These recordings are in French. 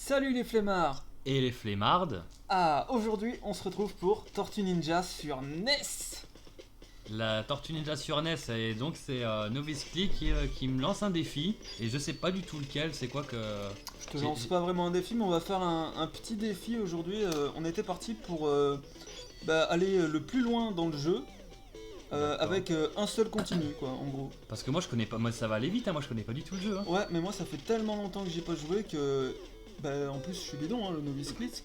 Salut les flemmards. Et les flemmardes. Ah, aujourd'hui on se retrouve pour Tortue Ninja sur NES. La Tortue Ninja sur NES, et donc c'est Novice Click qui me lance un défi. Et je sais pas du tout lequel, c'est quoi que... Je te lance pas vraiment un défi, mais on va faire un petit défi aujourd'hui. On était parti pour aller le plus loin dans le jeu. Avec un seul continu quoi en gros. Parce que moi je connais pas, moi ça va aller vite, hein, moi je connais pas du tout le jeu. Hein. Ouais, mais moi ça fait tellement longtemps que j'ai pas joué que... en plus je suis bidon, hein, le Novice Click.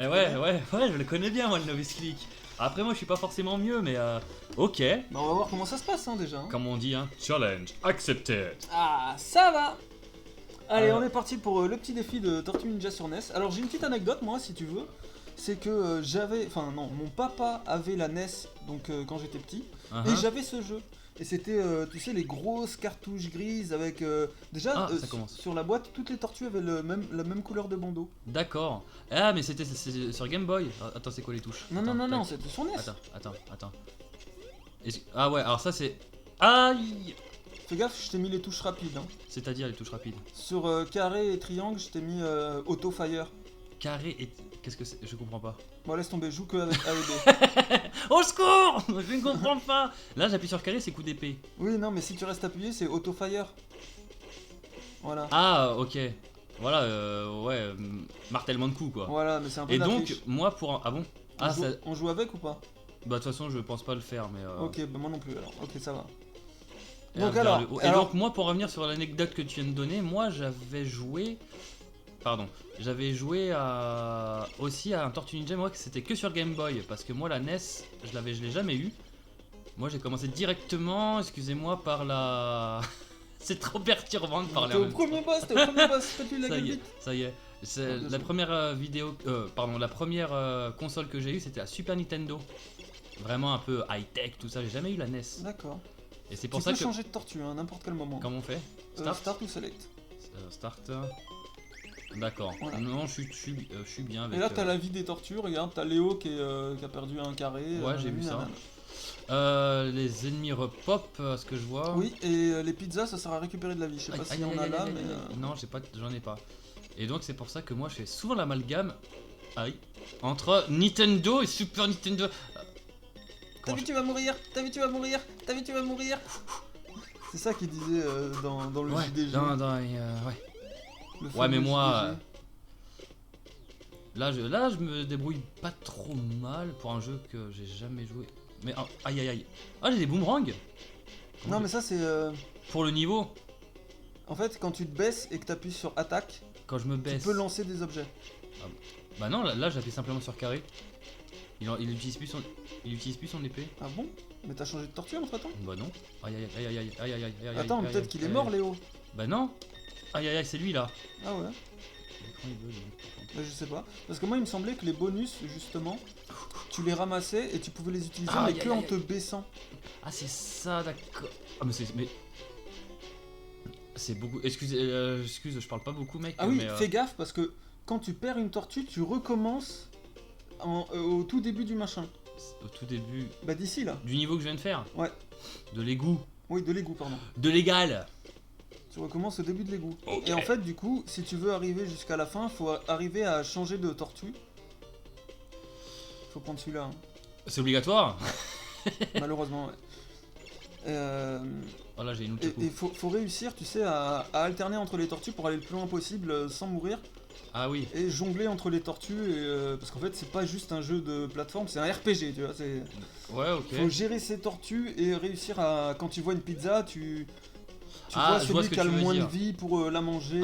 Eh ouais, je le connais bien moi le Novice Click. Après moi je suis pas forcément mieux, mais ok. Bah on va voir comment ça se passe déjà. Hein. Comme on dit, hein. Challenge accepted. Ah, ça va. Allez, on est parti pour le petit défi de Tortue Ninja sur NES. Alors j'ai une petite anecdote moi si tu veux. C'est que mon papa avait la NES donc quand j'étais petit et j'avais ce jeu. Et c'était, tu sais, les grosses cartouches grises avec sur la boîte, toutes les tortues avaient la même couleur de bandeau. D'accord. Ah mais c'était sur Game Boy. Attends, c'est quoi les touches? Non, c'était sur NES. Attends. Ah ouais, alors ça c'est... Aïe. Fais gaffe, je t'ai mis les touches rapides. Hein. C'est-à-dire les touches rapides. Sur carré et triangle, je t'ai mis auto fire. Carré et... Qu'est-ce que c'est? Je comprends pas. Bon laisse tomber, joue que avec A et B. Au secours! Je ne comprends pas. Là j'appuie sur carré, c'est coup d'épée. Oui non mais si tu restes appuyé c'est auto fire. Voilà. Ah ok. Voilà, ouais, martèlement de coups quoi. Voilà, mais c'est un peu et de la donc, triche. moi pour... Ah bon? On joue avec ou pas? Bah de toute façon je pense pas le faire mais... Ok, bah moi non plus alors, ok ça va. Et donc moi pour revenir sur l'anecdote que tu viens de donner, moi j'avais joué... J'avais joué aussi à un Tortue Ninja, moi c'était que sur Game Boy, parce que moi la NES, je l'ai jamais eu. Moi j'ai commencé directement, excusez-moi, par la... C'est trop perturbant de parler en même temps. T'es au premier boss, fais-tu la gueule vite. Ça y est, c'est la première la première console que j'ai eue, c'était la Super Nintendo. Vraiment un peu high-tech, tout ça, j'ai jamais eu la NES. D'accord. Et c'est pour ça que... Tu peux changer de tortue à n'importe quel moment. Comment on fait? Start ou select? Start... D'accord, voilà. Non, je suis bien avec... Et là, t'as la vie des tortues, regarde, t'as Léo qui a perdu un carré. Ouais, j'ai vu ça. Les ennemis repop, ce que je vois. Oui, et les pizzas, ça sert à récupérer de la vie. Je sais pas si on a là, mais... Non, j'en ai pas. Et donc, c'est pour ça que moi, je fais souvent l'amalgame entre Nintendo et Super Nintendo. T'as vu, tu vas mourir. C'est ça qu'il disait dans le JDG. Ouais, mais moi, là, je me débrouille pas trop mal pour un jeu que j'ai jamais joué. Mais aïe. Ah, j'ai des boomerangs. Non, mais ça c'est... Pour le niveau. En fait, quand tu te baisses et que t'appuies sur attaque, quand je me baisse, tu peux lancer des objets. Ah, bah non, là j'appuie simplement sur carré. Il utilise plus son épée. Ah bon? Mais t'as changé de tortue entre temps? Bah non. Aïe. Attends, peut-être qu'il est mort, Léo. Bah non. Aïe, c'est lui là. Ah ouais. Bah, je sais pas. Parce que moi il me semblait que les bonus justement, tu les ramassais et tu pouvais les utiliser mais que en te baissant. Ah c'est ça, d'accord. Ah mais c'est beaucoup. Excuse, je parle pas beaucoup mec. Ah oui, fais gaffe parce que quand tu perds une tortue, tu recommences au tout début du machin. Au tout début. Bah d'ici là. Du niveau que je viens de faire. Ouais. De l'égout. Oui, de l'égout pardon. De l'égal. Tu recommences au début de l'égout. Okay. Et en fait, du coup, si tu veux arriver jusqu'à la fin, faut arriver à changer de tortue. Faut prendre celui-là. Hein. C'est obligatoire. Malheureusement, ouais. Voilà, j'ai une autre. Et faut réussir, tu sais, à alterner entre les tortues pour aller le plus loin possible sans mourir. Ah oui. Et jongler entre les tortues, parce qu'en fait, c'est pas juste un jeu de plateforme, c'est un RPG, tu vois. Ouais, ok. Faut gérer ces tortues et réussir à... Quand tu vois une pizza, tu vois celui qui a le moins de vie pour la manger.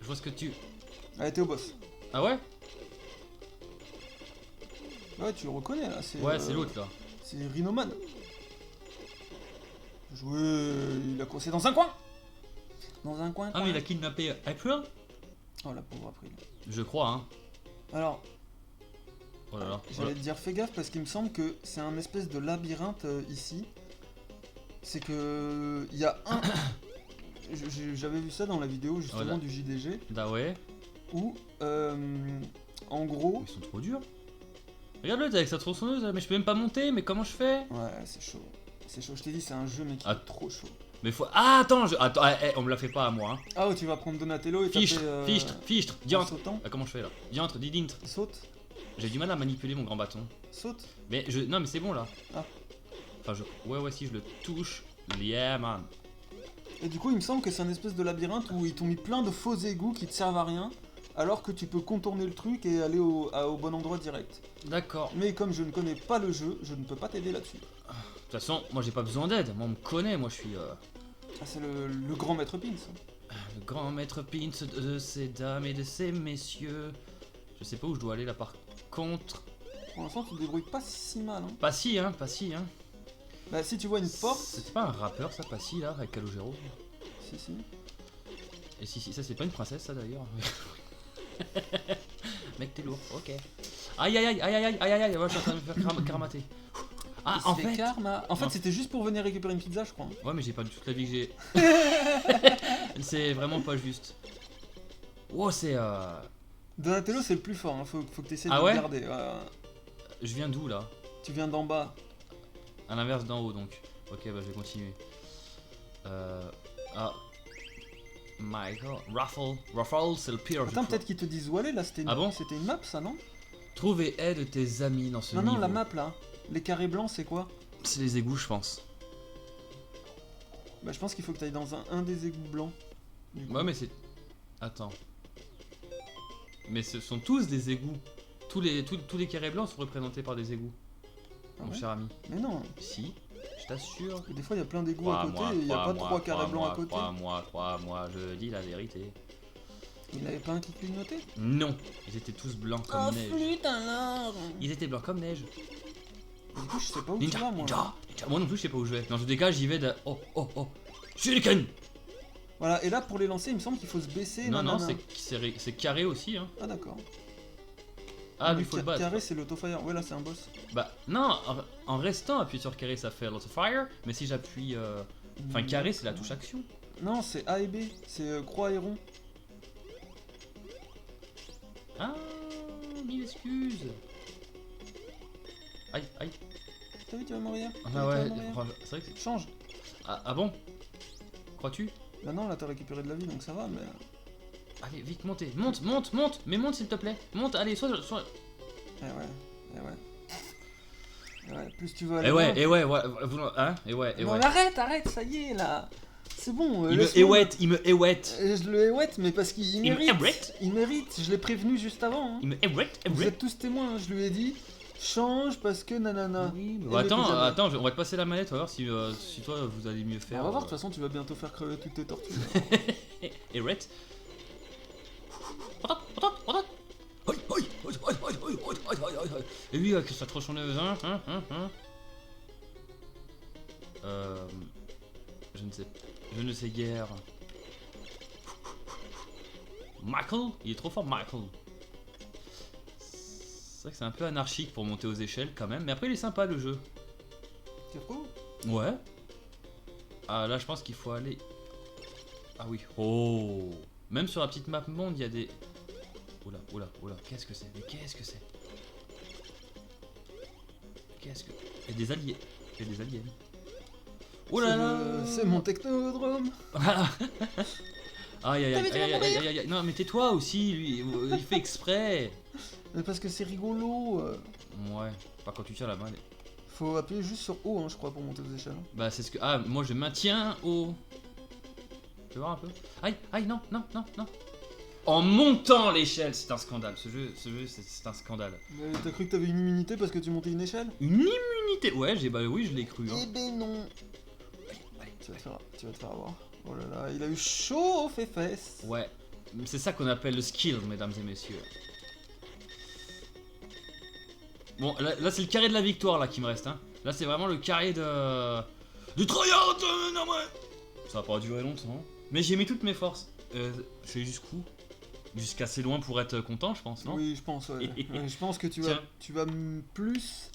Je vois ce que tu... Allez, t'es au boss. Ah ouais? Ouais, tu le reconnais là. C'est l'autre là. C'est Rhinoman. Il a coincé dans un coin. Ah mais il a kidnappé April? Oh la pauvre April. Je crois hein. Alors... Oh là là. J'allais te dire fais gaffe parce qu'il me semble que c'est un espèce de labyrinthe ici. C'est que... Il y a un... J'avais vu ça dans la vidéo justement du JDG. Bah ouais. Où... en gros... Ils sont trop durs. Regarde-le avec sa tronçonneuse, mais je peux même pas monter, mais comment je fais? Ouais, c'est chaud. C'est chaud, je t'ai dit, c'est un jeu mais qui est trop chaud. Mais faut. Ah, attends, attends, on me la fait pas à moi. Hein. Ah, tu vas prendre Donatello et Fichtre, taper... fichtre, en diantre. sautant. Ah, comment je fais là? Diantre, didintre. Saute. J'ai du mal à manipuler mon grand bâton. Saute. Mais je. Non, mais c'est bon là. Ah. Enfin, ouais, si je le touche. Yeah, man. Et du coup, il me semble que c'est un espèce de labyrinthe où ils t'ont mis plein de faux égouts qui te servent à rien, alors que tu peux contourner le truc et aller au bon endroit direct. D'accord. Mais comme je ne connais pas le jeu, je ne peux pas t'aider là-dessus. De toute façon, moi j'ai pas besoin d'aide. Moi on me connaît, moi je suis. Ah, c'est le grand maître Pins. Le grand maître Pins de ces dames et de ces messieurs. Je sais pas où je dois aller là par contre. Pour l'instant, tu te débrouilles pas si mal. Hein. Pas si, hein, pas si, hein. Bah, si tu vois une porte. C'est pas un rappeur ça, pas si là, avec Calogero. Si. Et si, ça c'est pas une princesse ça d'ailleurs. Mec, t'es lourd, ok. Aïe, ouais, je suis en train de me faire karmater. Ah, en fait. Karma. En fait, c'était juste pour venir récupérer une pizza, je crois. Ouais, mais j'ai perdu toute la vie que j'ai. C'est vraiment pas juste. Oh, c'est. Donatello, c'est le plus fort, hein. Faut que tu essaies de Ah le ouais garder. Je viens d'où là? Tu viens d'en bas. À l'inverse d'en haut donc. Ok, bah je vais continuer. Ah. Michael. Raffle, c'est le pire. Attends, peut-être qu'ils te disent où aller là. C'était une map, ça, non? Trouve et aide tes amis dans ce niveau. Non, la map là. Les carrés blancs, c'est quoi? C'est les égouts, je pense. Bah, je pense qu'il faut que tu ailles dans un des égouts blancs. Ouais, mais c'est. Attends. Mais ce sont tous des égouts. Tous les carrés blancs sont représentés par des égouts. Ah mon ouais cher ami. Mais non. Si, je t'assure. Des fois, il y a plein d'égouts à côté et il n'y a pas 3 carrés blancs à côté. Crois-moi, je dis la vérité. Il n'avait pas un qui clignotait? Non, ils étaient tous blancs comme neige. Flûte alors. Ils étaient blancs comme neige. Du coup, je sais pas où tu vas, moi. Ninja. Moi non plus, je sais pas où je vais. Dans tous les cas, j'y vais de. Oh. Shuriken. Voilà, et là, pour les lancer, il me semble qu'il faut se baisser. Non, c'est carré aussi. Hein. Ah, d'accord. Ah, lui, faut le battre. Carré, c'est l'autofire. Ouais, là, c'est un boss. Bah, non, en restant appuyé sur carré, ça fait l'autofire. Mais si j'appuie. Enfin, carré, c'est la touche action. Non, c'est A et B. C'est croix et rond. Ah, mille excuses. Aïe. T'as vu, tu vas mourir. Ah ouais, c'est vrai que. Change. Ah bon? Crois-tu? Bah non, là, t'as récupéré de la vie, donc ça va, mais. Allez, vite, montez. Monte. Mais monte, s'il te plaît. Monte, allez, sois. Eh ouais. Plus tu vas aller. Et ouais. Hein? Non, mais arrête, ça y est, là. C'est bon. Il me éouette. Je le éouette, mais parce qu'il mérite. Il mérite. Je l'ai prévenu juste avant. Hein. Il me éouette. Vous êtes tous témoins. Hein. Je lui ai dit, change parce que nanana. Oui, mais attends, on va te passer la manette. On va voir si toi vous allez mieux faire. On va voir. De toute façon, tu vas bientôt faire crever toutes tes tortues. Éouette. Et lui avec sa tronçonneuse, hein. Je ne sais guère. Michael, il est trop fort, Michael. C'est vrai que c'est un peu anarchique pour monter aux échelles quand même, mais après il est sympa le jeu. Tu trouves? Ouais. Ah là je pense qu'il faut aller. Ah oui. Oh. Même sur la petite map monde il y a des. Oula. Qu'est-ce que c'est? Mais qu'est-ce que c'est? Il y a des alliés. Il y a des aliens. Oh là là. C'est mon technodrome. Aïe. Non mais tais-toi aussi, lui. Il fait exprès. Mais parce que c'est rigolo. Ouais. Pas quand tu tiens la main. Faut appuyer juste sur O, hein, je crois, pour monter aux échelles. Bah c'est ce que. Ah, moi je maintiens au. Tu veux voir un peu? Aïe, non. En montant l'échelle, c'est un scandale. Ce jeu, c'est un scandale. Mais t'as cru que t'avais une immunité parce que tu montais une échelle? Une immunité? Ouais, oui, je l'ai cru. Hein. Eh ben non. Tu vas te faire avoir. Oh là là, il a eu chaud aux fesses. Ouais, c'est ça qu'on appelle le skill, mesdames et messieurs. Bon, là c'est le carré de la victoire là qui me reste. Hein. Là c'est vraiment le carré de... Du tryhard. Non ouais. Ça va pas durer longtemps. Mais j'ai mis toutes mes forces. Je suis jusqu'où? Jusqu'assez loin pour être content, je pense, non? Oui, je pense, ouais. Ouais, je pense que tu vas plus...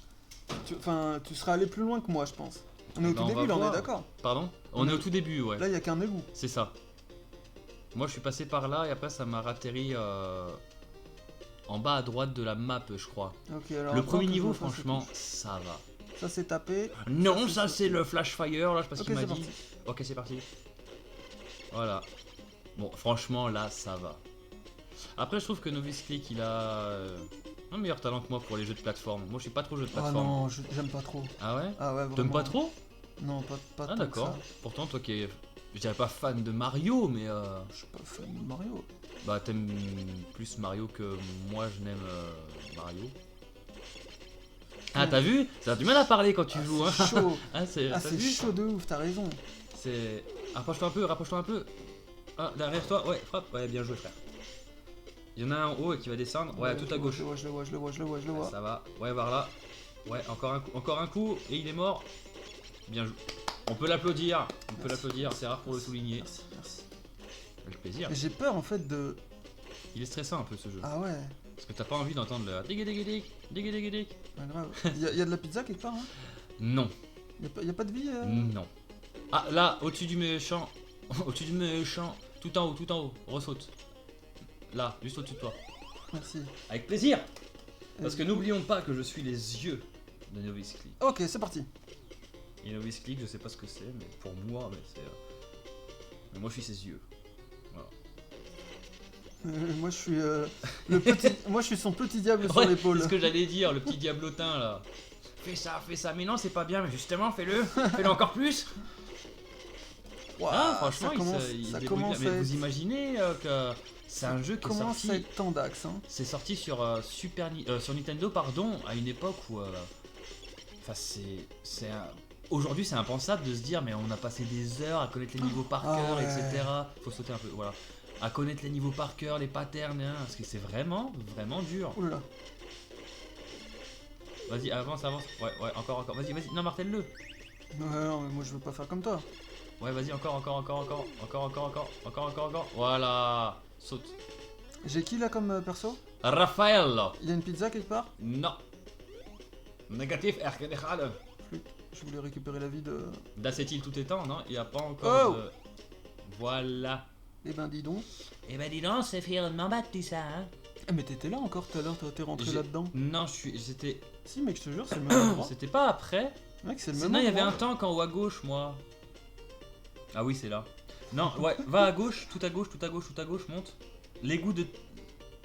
Tu seras allé plus loin que moi, je pense. On est au tout début, là, on est d'accord? Pardon? On est au tout début, ouais. Là, il y a qu'un égout. C'est ça. Moi, je suis passé par là et après, ça m'a ratterri en bas à droite de la map, je crois. Ok, alors le premier niveau, franchement, ça va. Ça c'est tapé. Non, ça c'est le flash fire, là, je sais pas ce qu'il m'a dit. Parti. Ok, c'est parti. Voilà. Bon, franchement, là, ça va. Après, je trouve que Novice Click, il a un meilleur talent que moi pour les jeux de plateforme. Moi, je suis pas trop jeu de plateforme. Ah non, j'aime pas trop. Ah ouais? Ah ouais, vraiment. T'aimes pas trop? Non, pas Ah tant d'accord. que ça. Pourtant, toi qui es, je dirais pas fan de Mario, mais Je suis pas fan de Mario. bah t'aimes plus Mario que moi je n'aime Mario. Ah t'as vu? Ça a du mal à parler quand tu joues. C'est Hein. chaud. Ah c'est Chaud de ouf, t'as raison. C'est. Rapproche-toi un peu, rapproche-toi un peu. Ah derrière toi, ouais, frappe, ouais bien joué frère. Il y en a un en haut qui va descendre, ouais tout à gauche. Je le vois. Ça va, ouais par là. Ouais encore un coup et il est mort. Bien joué. On peut l'applaudir, c'est rare pour le souligner. Merci. Avec plaisir. J'ai peur en fait de. Il est stressant un peu ce jeu. Ah ouais. Parce que t'as pas envie d'entendre le dig. Pas grave. Y a de la pizza quelque part hein? Non. Y a pas de vie Non. Ah là, au-dessus du méchant. Au-dessus du méchant. Tout en haut. Ressaute. Là, juste au-dessus de toi. Merci. Avec plaisir. Parce que n'oublions pas que je suis les yeux de Novice Click. Ok, c'est parti. Et Novice Click, je sais pas ce que c'est, mais pour moi, c'est. Mais moi, je suis ses yeux. Voilà. Moi je suis le petit. Moi je suis son petit diable sur Ouais, l'épaule. c'est ce que j'allais dire, le petit diablotin là. Fais ça, mais non, c'est pas bien, mais justement, fais-le encore plus. Wow, Ah, franchement, il ça débrouille commence bien. Mais à vous être... imaginez que c'est un jeu qui est commence sorti. à être tendax hein. C'est sorti sur sur Nintendo, pardon, à une époque où. Enfin, aujourd'hui, c'est impensable de se dire, mais on a passé des heures à connaître les niveaux par cœur, ouais. etc. Faut sauter un peu, voilà. À connaître les niveaux par cœur, les patterns, hein, parce que c'est vraiment dur. Oula. Vas-y, avance. Ouais, encore. Vas-y, non, martèle-le. Ouais, non, mais moi je veux pas faire comme toi. Ouais, vas-y, encore. Voilà. Saute. J'ai qui là comme perso? Raphaël. Il y a une pizza quelque part? Non. Négatif, Flûte. Je voulais récupérer la vie de... D'acétyl tout étant, non? Il n'y a pas encore Oh de... Voilà. Eh ben dis donc. Eh ben dis donc, c'est fièrement battu ça, hein? Eh mais t'étais là encore tout à l'heure, toi t'es rentré là-dedans. Non, j'étais... Si mec, je te jure, c'est le même endroit. C'était pas après. Mec, c'est le même Non, il y endroit. avait un tank en haut à gauche, moi. Ah oui, c'est là. Non, ouais, va à gauche, tout à gauche, monte. L'égout de...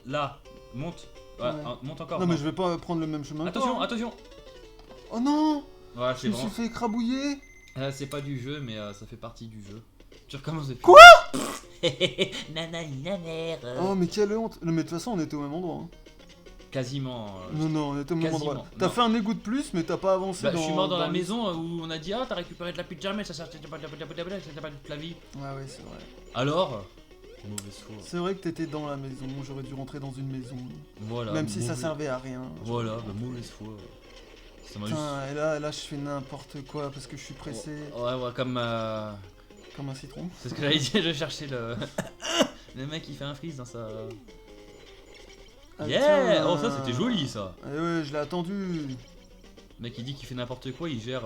Là, monte. Ouais, Ouais. monte encore. Non mais je vais pas prendre le même chemin que toi, hein. Attention. Oh non. Voilà, Je me suis fait écrabouiller. C'est pas du jeu, mais ça fait partie du jeu. Tu recommences depuis. Quoi? Nanana. Oh mais quelle honte. Non mais de toute façon on était au même endroit hein. Quasiment. Non, on était au même Quasiment, endroit. T'as non. fait un égout de plus mais t'as pas avancé Bah, dans... je suis mort dans la le- maison où on a dit ah t'as récupéré de la pizza mais ça sortait pas de la vie. Ouais c'est vrai. Alors mauvaise foi. C'est vrai que t'étais dans la maison, j'aurais dû rentrer dans une maison. Voilà. Même si ça mauvais- servait à rien. Voilà, bah, mauvaise foi. Ça m'a juste. Putain, et là je fais n'importe quoi parce que je suis pressé Ouais, comme. comme un citron. C'est ce que j'allais dire, je cherchais le. Le mec qui fait un freeze dans sa. Ah, Yeah! tiens. Oh, ça c'était joli ça! Eh ouais, je l'ai attendu. Le mec il dit qu'il fait n'importe quoi, il gère.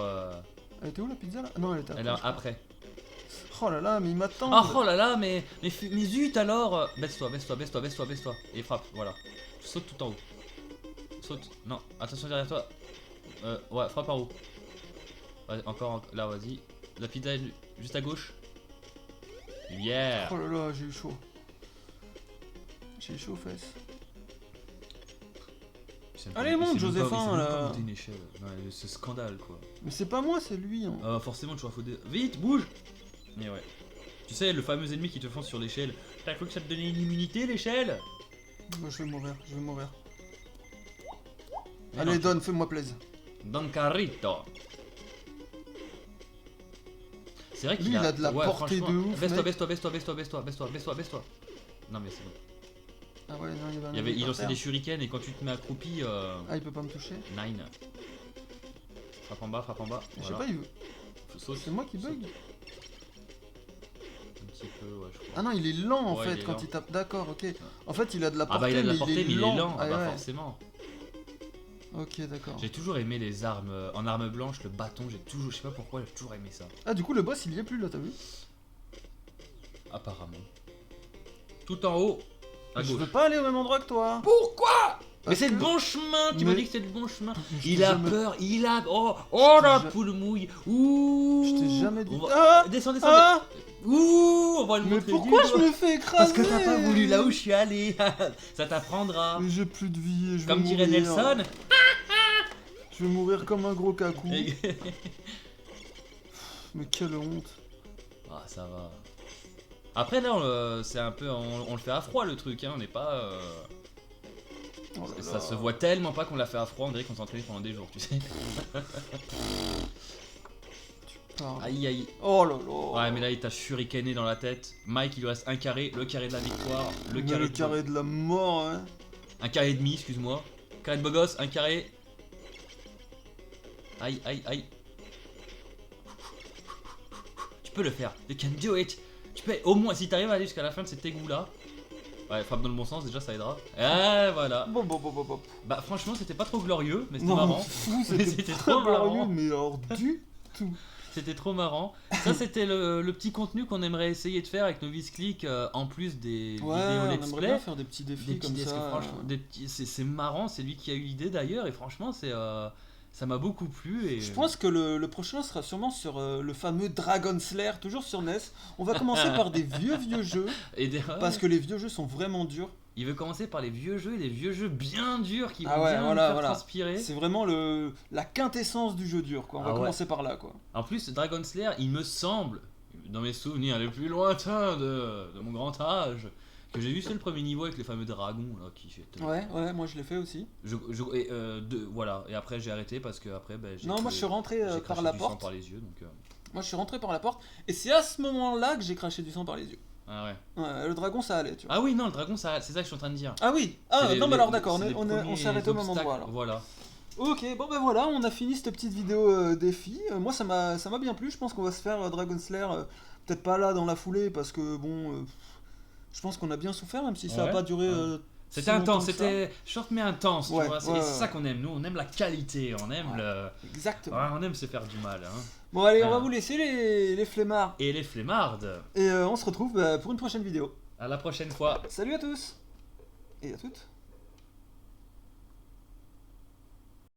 Elle était où la pizza là? Non, elle était Elle est je crois. après. Oh là là, mais il m'attend. Oh là là, mais zut alors! Baisse-toi. Et frappe, voilà. Saute tout en haut. Saute. Non, attention derrière toi. Ouais, frappe en haut. Ouais, encore, là, vas-y. La pizza est juste à gauche. Yeah! Oh là là, j'ai eu chaud. J'ai eu chaud aux fesses. Allez, monte, Joséphin, là. Une échelle. Ouais, ce scandale, quoi. Mais c'est pas moi, c'est lui. Hein. Forcément, tu vas faut vite, bouge! Mais ouais. Tu sais, le fameux ennemi qui te fonce sur l'échelle. T'as cru que ça te donnait une immunité, l'échelle? Moi, je vais mourir. Mais Allez, non, donne, fais-moi plaisir. Don Carrito. C'est vrai qu'il Lui, il a de la portée franchement, de ouf, Baisse-toi. Non, mais c'est bon. Ah ouais, non, il y avait un Il lançait hélicoptère. des shurikens et quand tu te mets accroupi. Ah, il peut pas me toucher. Nine. Frappe en bas. Je sais pas, il veut. Saute. C'est moi qui bug. Un petit peu, ouais, je crois. Ah non, il est lent en Ouais, fait il est quand lent. il tape. D'accord, ok. En fait, il a de la Ah portée, bah il a de la mais portée, mais il est lent. Ah, Ah bah ouais. forcément. Ok, d'accord. J'ai toujours aimé les armes en arme blanche, le bâton, je sais pas pourquoi, j'ai toujours aimé ça. Ah, du coup, le boss il y est plus là, t'as vu? Apparemment. Tout en haut, à Je gauche. veux pas aller au même endroit que toi. Pourquoi? Mais c'est le bon chemin, tu m'as dit que c'était le bon chemin. Je Il t'ai a jamais- peur, il a... Oh t'ai la ja- poule mouille. Ouh. Je t'ai jamais dit. On va- Ah Descends, Ah Ouh, on va le Mais montrer pourquoi du je doigt. me fais écraser? Parce que t'as pas voulu là où je suis allé. Ça t'apprendra. Mais j'ai plus de vie et je vais Comme dirait mourir. Nelson. Je vais mourir comme un gros cacou. Mais quelle honte. Ah, ça va. Après là, c'est un peu, on le fait à froid le truc, hein. On n'est pas. Oh là Ça là. se voit tellement pas qu'on l'a fait à froid, on dirait qu'on s'est entraîné pendant des jours, tu sais. Pardon. Aïe aïe. Oh là là. Ouais, mais là il t'a shurikéné dans la tête. Mike, il lui reste un carré, le carré de la victoire, le Mais carré, le carré de la mort, hein. un carré et demi, excuse-moi. Carré de beau gosse, un carré. Aïe aïe aïe. Tu peux le faire. You can do it. Tu peux, au moins, si t'arrives à aller jusqu'à la fin de cet égout là. Ouais, frappe dans le bon sens, déjà ça aidera. Et voilà. Bon. Bah, franchement, c'était pas trop glorieux, mais c'était Non, marrant. fou, Mais c'était trop trop glorieux, marrant. mais alors du tout. C'était trop marrant. Ça, c'était le petit contenu qu'on aimerait essayer de faire avec nos vis-clics en plus des Ouais, vidéos on let's aimerait play. bien faire des petits défis Des petits comme parce que ça. franchement, c'est marrant, c'est lui qui a eu l'idée d'ailleurs, et franchement, ça m'a beaucoup plu. Et... Je pense que le prochain sera sûrement sur le fameux Dragon Slayer, toujours sur NES. On va commencer par des vieux jeux, et parce que les vieux jeux sont vraiment durs. il veut commencer par les vieux jeux, et les vieux jeux bien durs qui vont Ah ouais, bien voilà, nous faire voilà. transpirer. C'est vraiment la quintessence du jeu dur, quoi. On va Ah ouais. commencer par là, quoi. En plus, Dragon Slayer, il me semble, dans mes souvenirs les plus lointains de mon grand âge, que j'ai vu c'est le premier niveau avec les fameux dragons là qui Ouais, moi je l'ai fait aussi. voilà, et après j'ai arrêté parce que après j'ai Non, moi je suis rentré j'ai par craché la du sang porte. par les yeux, donc Moi je suis rentré par la porte, et c'est à ce moment-là que j'ai craché du sang par les yeux. ah ouais. Ouais, le dragon ça allait, tu vois. Ah oui, non, le dragon, c'est ça que je suis en train de dire. Ah oui, C'est non mais alors d'accord, c'est les on premiers s'est arrêté au même obstacles, endroit alors. Voilà. Ok, bon ben voilà, on a fini cette petite vidéo défi. Moi ça m'a bien plu, je pense qu'on va se faire Dragon Slayer, peut-être pas là dans la foulée parce que bon, je pense qu'on a bien souffert même si ça a Ouais, pas duré. ouais. C'était si longtemps intense, que ça. c'était short mais intense, tu Ouais, vois. ouais, Et c'est ça ouais. qu'on aime, nous, on aime la qualité, on aime Ouais. Exactement. Ouais, on aime se faire du mal, hein. Bon allez, on va Ah. vous laisser les flemmards. Et les flemmardes. Et on se retrouve pour une prochaine vidéo. À la prochaine fois. Salut à tous et à toutes.